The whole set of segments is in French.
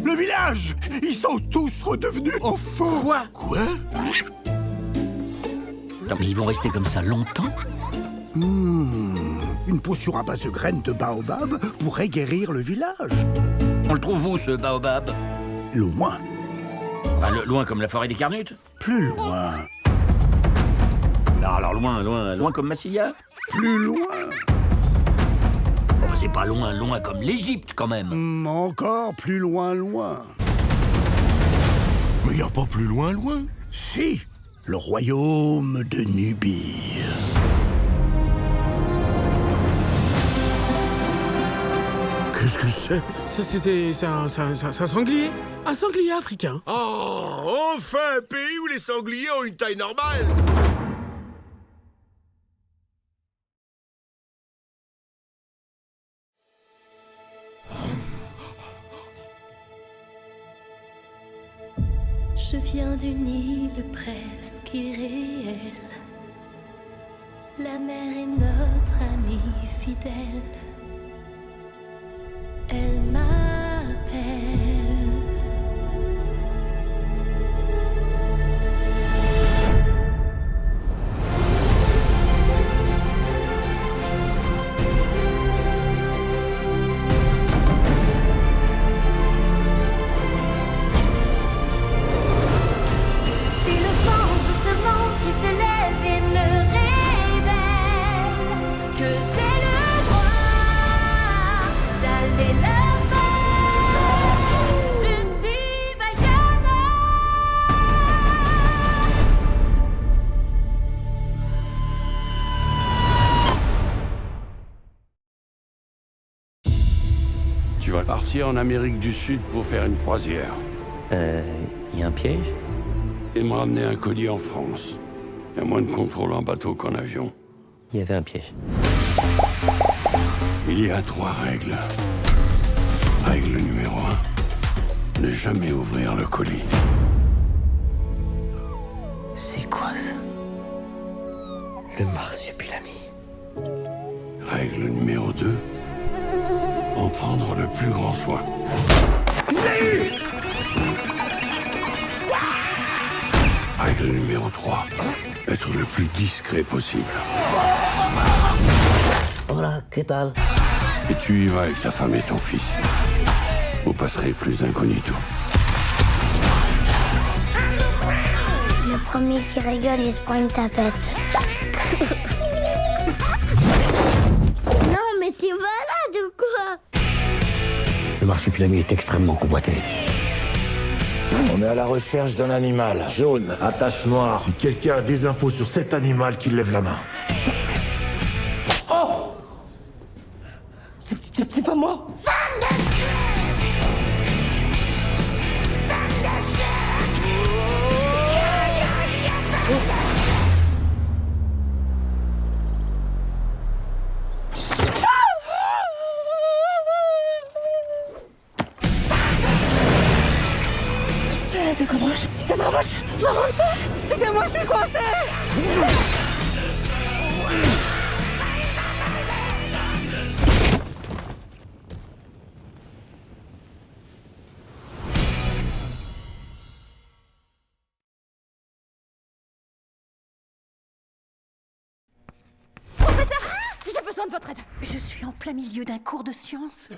Le village! Ils sont tous redevenus enfants! Quoi? Non, mais ils vont rester comme ça longtemps? Une potion à base de graines de baobab pourrait guérir le village. On le trouve où, ce baobab? Loin, Enfin, loin comme la forêt des Carnutes? plus loin, Non, alors loin comme Massilia? plus loin. Oh, c'est pas loin comme l'Égypte, quand même. Encore plus loin. Mais y a pas plus loin. Si, le royaume de Nubie. Qu'est-ce que c'est? C'est un sanglier. Un sanglier africain. Oh, enfin un pays où les sangliers ont une taille normale. Je viens d'une île presque irréelle. La mer est notre amie fidèle. Elle m'appelle. C'est le vent doucement qui se lève et me révèle que j'ai le droit d'aller là-bas. Je suis Vaiana. Tu vas partir en Amérique du Sud pour faire une croisière Y a un piège? et me ramener un colis en France. Il y a moins de contrôle en bateau qu'en avion. Il y avait un piège. Il y a 3 règles. Règle numéro 1, ne jamais ouvrir le colis. C'est quoi, ça? Le marsupilami. Règle numéro 2, en prendre le plus grand soin. Règle numéro 3, être le plus discret possible. Hola, ¿qué tal? Et tu y vas avec ta femme et ton fils. Vous passerez plus incognito. Le premier qui rigole, il se prend une tapette. Non, mais t'es malade ou quoi? Le marsupilami est extrêmement convoité. On est à la recherche d'un animal jaune, à tache noire. Si quelqu'un a des infos sur cet animal, qu'il lève la main. C'est pas moi. Ça se rapproche. Aidez-moi, je suis coincé. J'ai besoin de votre aide. Je suis en plein milieu d'un cours de sciences.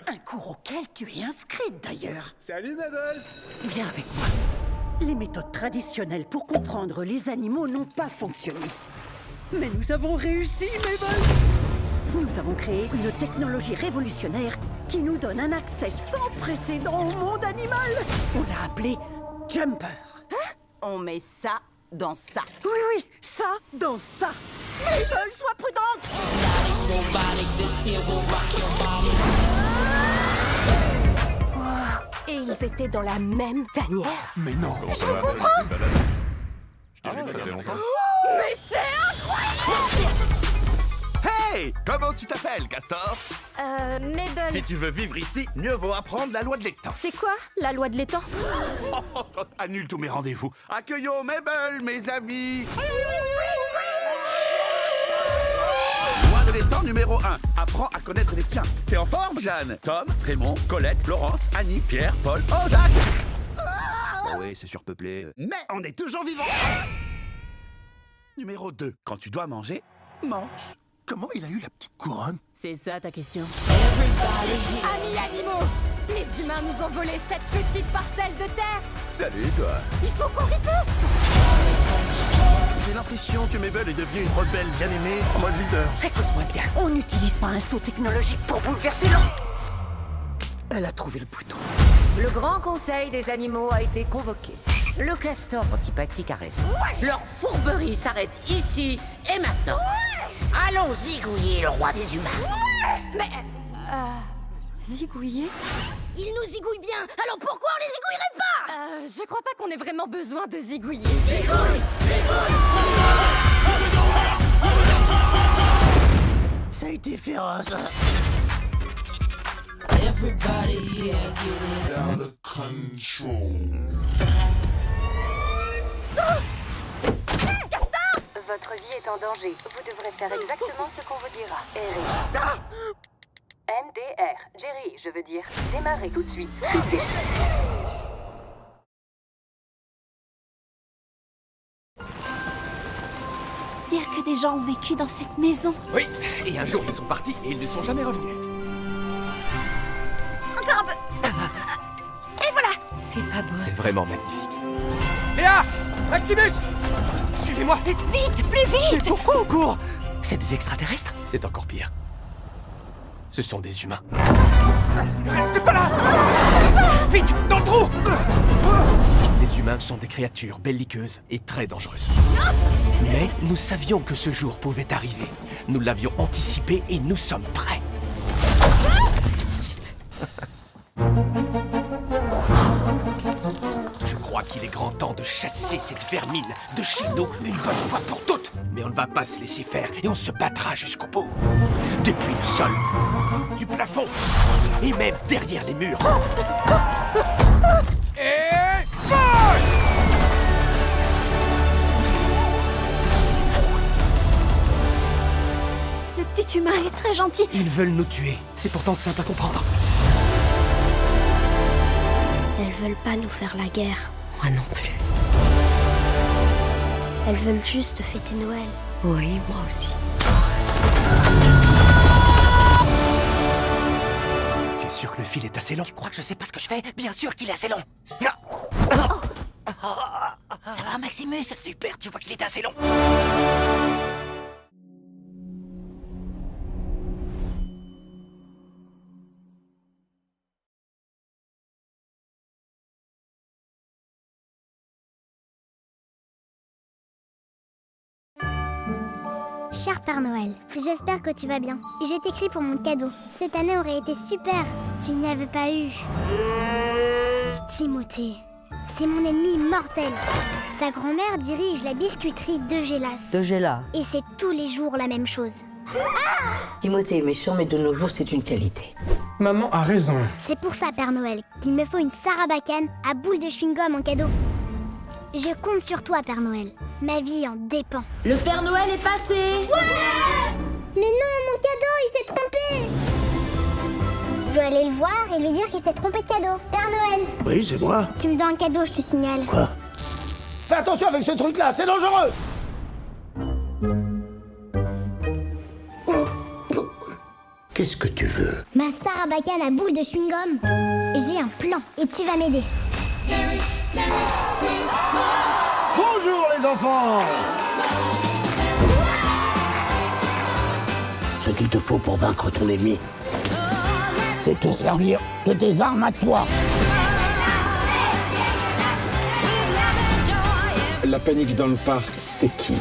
Un cours auquel tu es inscrite d'ailleurs. Salut, Mabel. Viens avec moi. Les méthodes traditionnelles pour comprendre les animaux n'ont pas fonctionné. Mais nous avons réussi, Mabel. Nous avons créé une technologie révolutionnaire qui nous donne un accès sans précédent au monde animal. On l'a appelé Jumper. On met ça dans ça. Oui, ça dans ça. Mabel, sois prudente. Et ils étaient dans la même tanière. Mais non. Je comprends. Mais c'est incroyable! Hey! Comment tu t'appelles, Castor? Mabel. Si tu veux vivre ici, mieux vaut apprendre la loi de l'étang. C'est quoi, la loi de l'étang? Annule tous mes rendez-vous. Accueillons Mabel, mes amis. Loi de l'étang numéro 1. Apprends à connaître les tiens. T'es en forme, Jeanne? Tom, Raymond, Colette, Laurence, Annie, Pierre, Paul, oh Jacques. Oui, c'est surpeuplé. Mais on est toujours vivants. Numéro 2. Quand tu dois manger, mange. Comment il a eu la petite couronne? C'est ça ta question. Amis animaux, les humains nous ont volé cette petite parcelle de terre. Salut, toi. Il faut qu'on riposte. J'ai l'impression que Mabel est devenue une rebelle bien aimée en mode leader. Écoute-moi bien, on n'utilise pas un saut technologique pour bouleverser l'eau. Elle a trouvé le bouton. Le grand conseil des animaux a été convoqué. Le castor antipathique a raison. Leur fourberie s'arrête ici et maintenant. Allons zigouiller le roi des humains. Mais... zigouiller? Ils nous zigouillent bien, alors pourquoi on les zigouillerait pas? Je crois pas qu'on ait vraiment besoin de zigouiller. Zigouille! Ça a été féroce. Everybody here get out of control. Votre vie est en danger. Vous devrez faire exactement ce qu'on vous dira. Eric. MDR. Jerry, je veux dire. Démarrez tout de suite. Poussez. Dire que des gens ont vécu dans cette maison. Oui, et un jour ils sont partis et ils ne sont jamais revenus. Encore un peu. Et voilà. C'est pas beau. C'est vraiment magnifique. Léa! Maximus! Suivez-moi, vite! Vite, plus vite! Mais pourquoi on court? C'est des extraterrestres? C'est encore pire. Ce sont des humains. Reste pas là! Vite, dans le trou! Les humains sont des créatures belliqueuses et très dangereuses. Mais nous savions que ce jour pouvait arriver. Nous l'avions anticipé et nous sommes prêts. Je crois qu'il est grand temps de chasser cette vermine de chez nous une bonne fois pour toutes. Mais on ne va pas se laisser faire et on se battra jusqu'au bout. Depuis le sol, du plafond et même derrière les murs. Et feu! Le petit humain est très gentil. Ils veulent nous tuer. C'est pourtant simple à comprendre. Elles veulent pas nous faire la guerre. Moi non plus. Elles veulent juste fêter Noël. Oui, moi aussi. Tu es sûr que le fil est assez long? Tu crois que je sais pas ce que je fais? Bien sûr qu'il est assez long. Ça va, Maximus? Super, tu vois qu'il est assez long. Cher Père Noël, j'espère que tu vas bien. Je t'écris pour mon cadeau. Cette année aurait été super. Tu n'y avais pas eu. Timothée, c'est mon ennemi mortel. Sa grand-mère dirige la biscuiterie de Gélas. De Gélas. Et c'est tous les jours la même chose. Timothée est méchant, mais de nos jours, c'est une qualité. Maman a raison. C'est pour ça, Père Noël, qu'il me faut une Sarbacane à boule de chewing-gum en cadeau. Je compte sur toi, Père Noël. Ma vie en dépend. Le Père Noël est passé. Ouais! Mais non, mon cadeau, il s'est trompé. Je dois aller le voir et lui dire qu'il s'est trompé de cadeau. Père Noël. Oui, c'est moi. Tu me donnes un cadeau, je te signale. Quoi? Fais attention avec ce truc-là, c'est dangereux. Qu'est-ce que tu veux? Ma Sarbacane à boule de chewing-gum. J'ai un plan et tu vas m'aider. Bonjour les enfants. Ce qu'il te faut pour vaincre ton ennemi, c'est te servir de tes armes à toi. La panique dans le parc, c'est qui?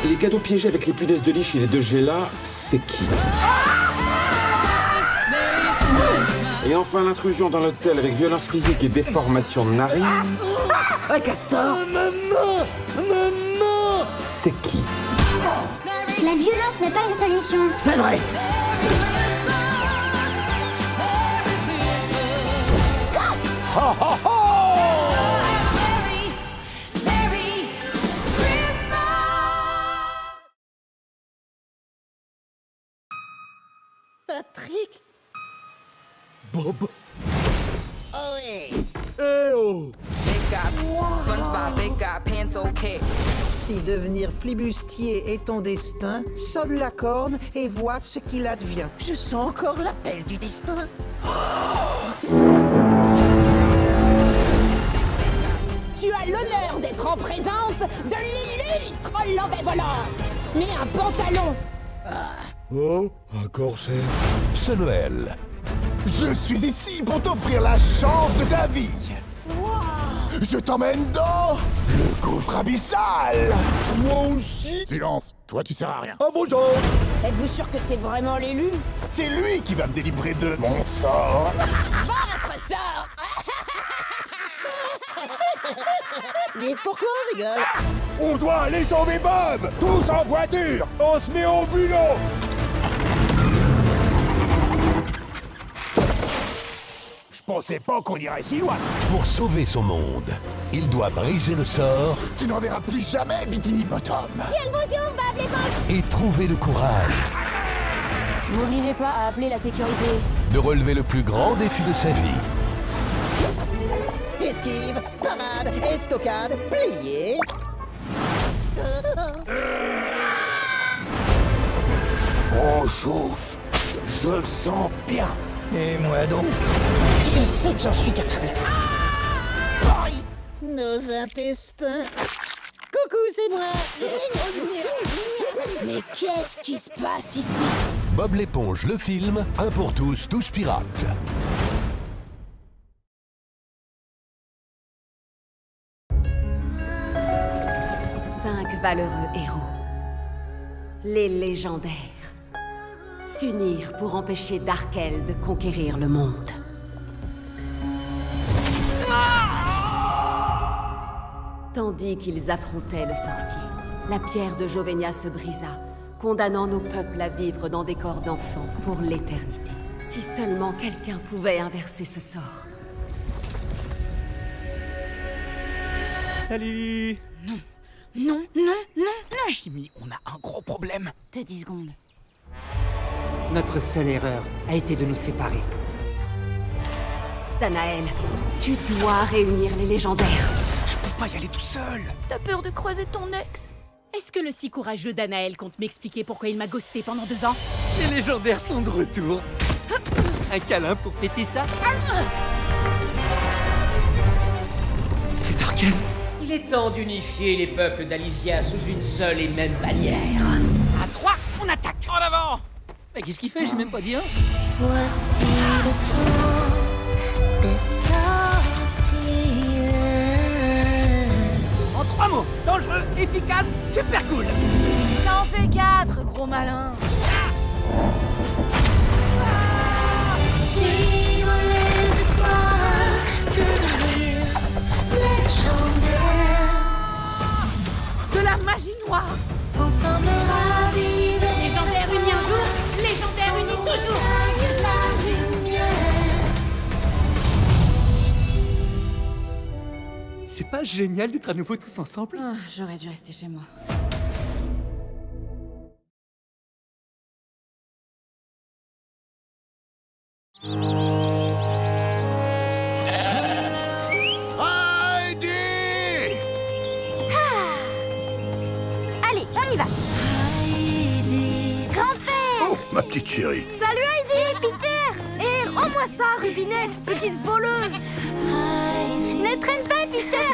Les cadeaux piégés avec les punaises de lit chez les deux Gélas, c'est qui? Et enfin l'intrusion dans l'hôtel avec violence physique et déformation de narine. Un castor. Maman! Maman! C'est qui? La violence n'est pas une solution. C'est vrai. Ho, ho, ho! Patrick? Bob. Oh ouais. Eh oh! Si devenir flibustier est ton destin, sonne la corne et vois ce qu'il advient. Je sens encore l'appel du destin. Tu as l'honneur d'être en présence de l'illustre Hollandais volant. Mais un pantalon. Oh, un corset. Ce Noël, je suis ici pour t'offrir la chance de ta vie. Je t'emmène dans le gouffre abyssal. Moi aussi. Silence, toi tu sers à rien. À vos gens. Êtes-vous sûr que c'est vraiment l'élu? C'est lui qui va me délivrer de mon sort. Votre sort. Dites pourquoi on rigole? On doit aller sauver Bob. Tous en voiture. On se met au bulot. Je pensais pas qu'on irait si loin. Pour sauver son monde, il doit briser le sort. Tu n'en verras plus jamais, Bikini Bottom. Bien le bonjour, Bob l'éponge. Et trouver le courage M'obligez pas à appeler la sécurité. de relever le plus grand défi de sa vie. Esquive, parade, estocade, plié. On chauffe. Je le sens bien. Et moi donc? Je sais que j'en suis capable. Aïe, nos intestins. Coucou, c'est moi. Mais qu'est-ce qui se passe ici? Bob l'éponge, le film, un pour tous, tous pirates. Cinq valeureux héros. Les légendaires. S'unir pour empêcher Darkel de conquérir le monde. Tandis qu'ils affrontaient le sorcier, la pierre de Jovenia se brisa, condamnant nos peuples à vivre dans des corps d'enfants pour l'éternité. Si seulement quelqu'un pouvait inverser ce sort. Salut. Non, non, non, non. Jimmy, on a un gros problème. T'as 10 secondes. Notre seule erreur a été de nous séparer. Danaël, tu dois réunir les légendaires. Je peux pas y aller tout seul. T'as peur de croiser ton ex? Est-ce que le si courageux Danaël compte m'expliquer pourquoi il m'a ghosté pendant 2 ans? Les légendaires sont de retour. Un câlin pour fêter ça? C'est Darkel. Il est temps d'unifier les peuples d'Alysia sous une seule et même bannière. À 3, on attaque. En avant. Mais qu'est-ce qu'il fait? J'ai même pas dit un. Voici le temps des sorties. En 3 mots, dangereux, efficace, super cool. Ça en fait 4, gros malin. Si on les étoiles devenir légendaires. De la magie noire. Ensemble raviver. Légendaire unis un jour, légendaire unis toujours. La lumière. C'est pas génial d'être à nouveau tous ensemble? J'aurais dû rester chez moi. Heidi! Allez, on y va. Grand-père! Oh, ma petite chérie. Salut Heidi! Peter! Et rends-moi ça, Rubinette, petite voleuse! Ne traîne pas, Peter!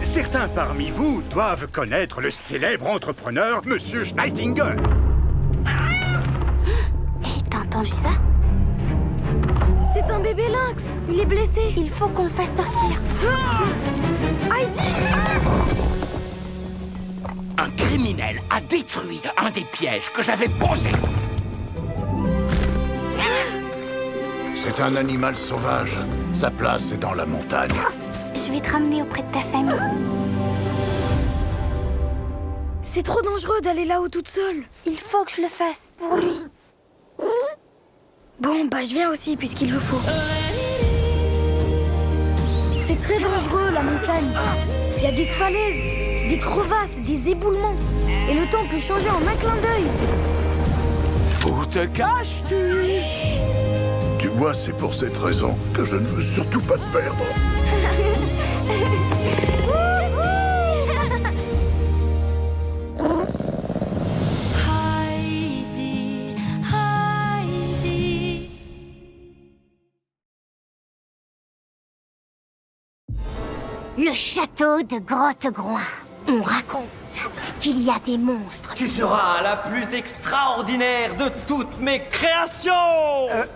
Certains parmi vous doivent connaître le célèbre entrepreneur Monsieur Schneidinger. Hé, t'as entendu ça? C'est un bébé lynx! Il est blessé! Il faut qu'on le fasse sortir. Heidi! Un criminel a détruit un des pièges que j'avais posés. C'est un animal sauvage. Sa place est dans la montagne. Je vais te ramener auprès de ta famille. C'est trop dangereux d'aller là-haut toute seule. Il faut que je le fasse pour lui. Bon, bah je viens aussi puisqu'il le faut. C'est très dangereux la montagne. Il y a des falaises, des crevasses, des éboulements. Et le temps peut changer en un clin d'œil. Où te caches-tu? Tu vois, c'est pour cette raison que je ne veux surtout pas te perdre. Le château de Grotte-Groin. On raconte qu'il y a des monstres. Tu seras la plus extraordinaire de toutes mes créations.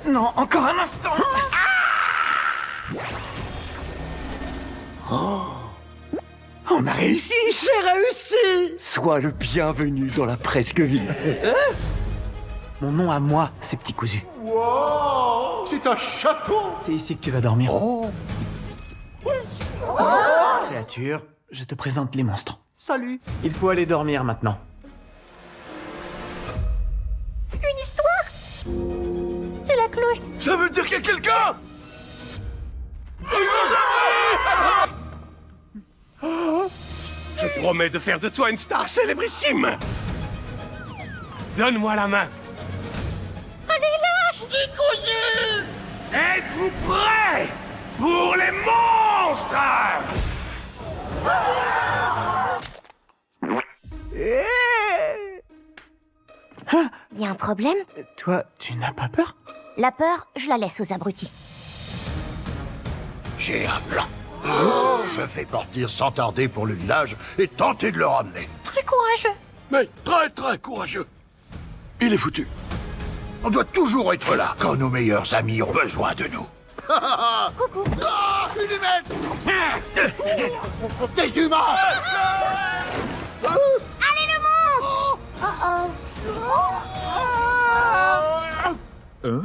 Non, encore un instant. On a réussi. J'ai réussi. Sois le bienvenu dans la presque ville. Mon nom à moi, ces petits cousus. Wow, c'est un château. C'est ici que tu vas dormir. Créature, je te présente les monstres. Salut. Il faut aller dormir maintenant. Une histoire? C'est la cloche. Ça veut dire qu'il y a quelqu'un! Je promets de faire de toi une star célébrissime. Donne-moi la main. Allez, lâche, dis cousu. Êtes-vous prêts pour les monstres? Il y a un problème? Toi, tu n'as pas peur? La peur, je la laisse aux abrutis. J'ai un plan. Je vais partir sans tarder pour le village et tenter de le ramener. Très courageux. Mais très courageux. Il est foutu. On doit toujours être là quand nos meilleurs amis ont besoin de nous. Coucou. Ah, une humaine. Des humains. Allez, le monstre. Hein?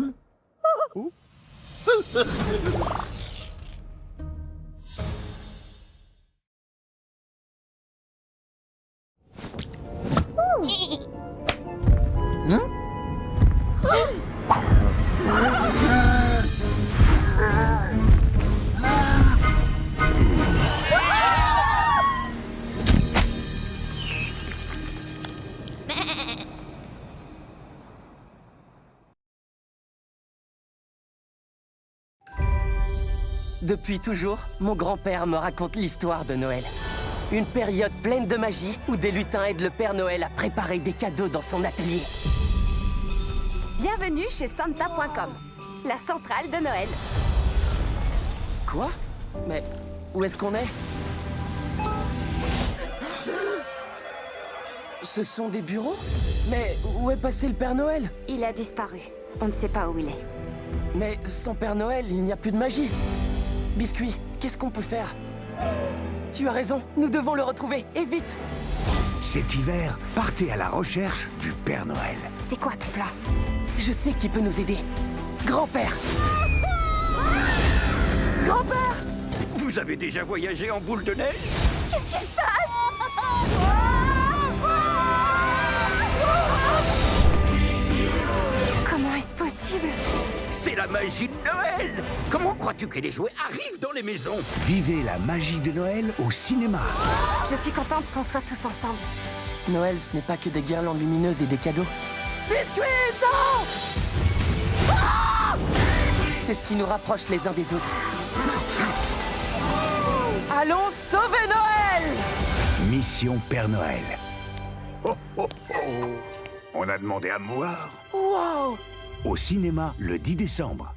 Depuis toujours, mon grand-père me raconte l'histoire de Noël. Une période pleine de magie où des lutins aident le Père Noël à préparer des cadeaux dans son atelier. Bienvenue chez Santa.com, la centrale de Noël. Quoi? Mais où est-ce qu'on est? Ce sont des bureaux? Mais où est passé le Père Noël? Il a disparu. On ne sait pas où il est. Mais sans Père Noël, il n'y a plus de magie. Biscuit, qu'est-ce qu'on peut faire? Tu as raison, nous devons le retrouver, et vite! Cet hiver, partez à la recherche du Père Noël. C'est quoi ton plan? Je sais qui peut nous aider. Grand-père! Grand-père! Vous avez déjà voyagé en boule de neige? Qu'est-ce qui se passe? Comment est-ce possible? C'est la magie de Noël! Comment crois-tu que les jouets arrivent dans les maisons? Vivez la magie de Noël au cinéma. Je suis contente qu'on soit tous ensemble. Noël, ce n'est pas que des guirlandes lumineuses et des cadeaux. Biscuit, non! C'est ce qui nous rapproche les uns des autres. Allons sauver Noël! Mission Père Noël. Oh, oh, oh. On a demandé à me voir. Wow! Au cinéma le 10 décembre.